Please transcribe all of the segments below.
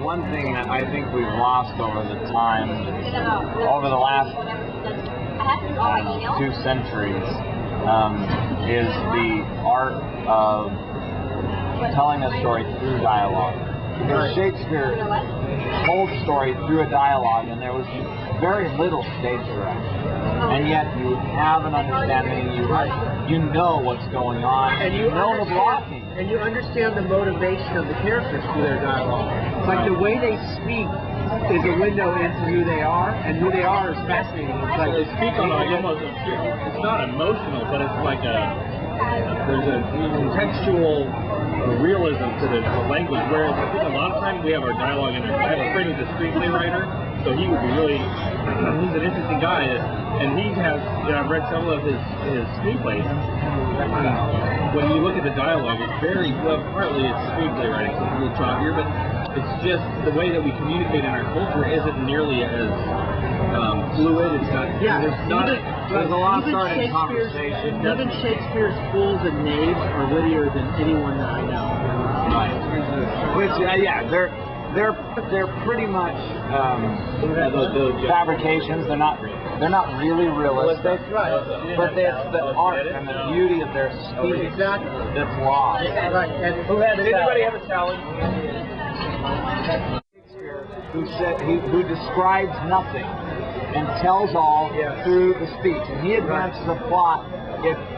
one thing that I think we've lost over the time, over the last 2 centuries, is the art of telling a story through dialogue. Because Shakespeare told story through a dialogue, and there was very little stage direction. And yet you have an understanding, you know what's going on, and you know the blocking. And you understand the motivation of the characters through their dialogue. Like the way they speak is a window into who they are, and who they are is fascinating. It's like they speak on almost it's not emotional, but it's like there's a contextual realism to the language, whereas I think a lot of times we have our dialogue in there. I have a friend who's a screenplay writer, so he would be really, he's an interesting guy, and he has, I've read several of his screenplays. When you look at the dialogue, it's very, well, partly it's screenplay writing, so it's a little choppier, but it's just the way that we communicate in our culture isn't nearly as fluid. It's not, there's a lot of starting conversation. Even Shakespeare's fools and knaves are wittier than anyone that I know. Right. Which, they're pretty much fabrications. They're not really realistic. Right. But it's the art and the beauty of their speech that's lost. Right. And Does anybody have a challenge? Who describes nothing and tells all through the speech, and he advances a plot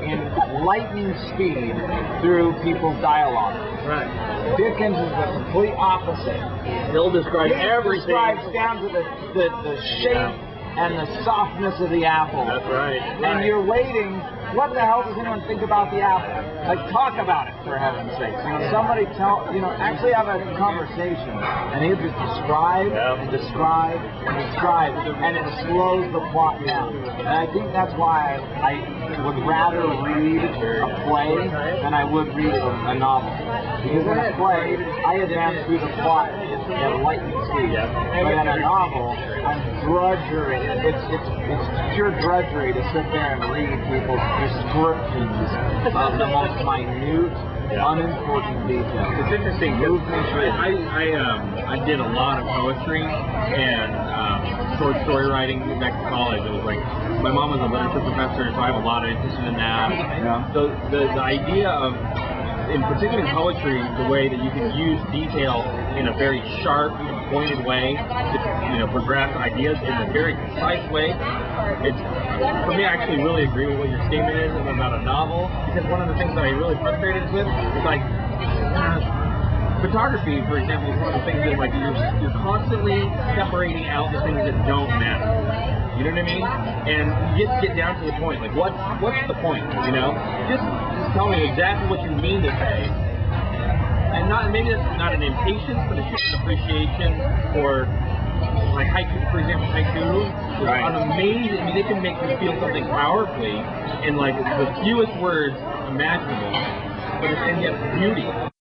in lightning speed through people's dialogue. Right. Dickens is the complete opposite. He'll describe everything. Describes down to the shape and the softness of the apple. That's right. And you're waiting. What the hell does anyone think about the apple? Like, talk about it, for heaven's sakes. Somebody actually have a conversation, and he'll just describe and describe and describe, and it slows the plot down. And I think that's why I would rather read a play than I would read a novel. Because in a play, I advance through the plot at lightning speed. But in a novel, I'm drudgery. It's pure drudgery to sit there and read people's descriptions of the most minute, unimportant details. It's interesting. I did a lot of poetry and short story writing back in college. It was like, my mom was a literature professor, so I have a lot of interest in that. So the idea of, in particular poetry, the way that you can use detail in a very sharp, pointed way to progress ideas in a very concise way. It's, for me, I actually really agree with what your statement is about a novel, because one of the things that I really frustrated with is like photography, for example, is one of the things that like you're constantly separating out the things that don't matter. You know what I mean? And you just get down to the point. Like, what's the point? Just tell me exactly what you mean to say. And maybe that's not an impatience, but it's just an appreciation for, like, haiku, for example. Haiku is amazing. I mean, they can make you feel something powerfully in like the fewest words imaginable, but it's in yet beauty.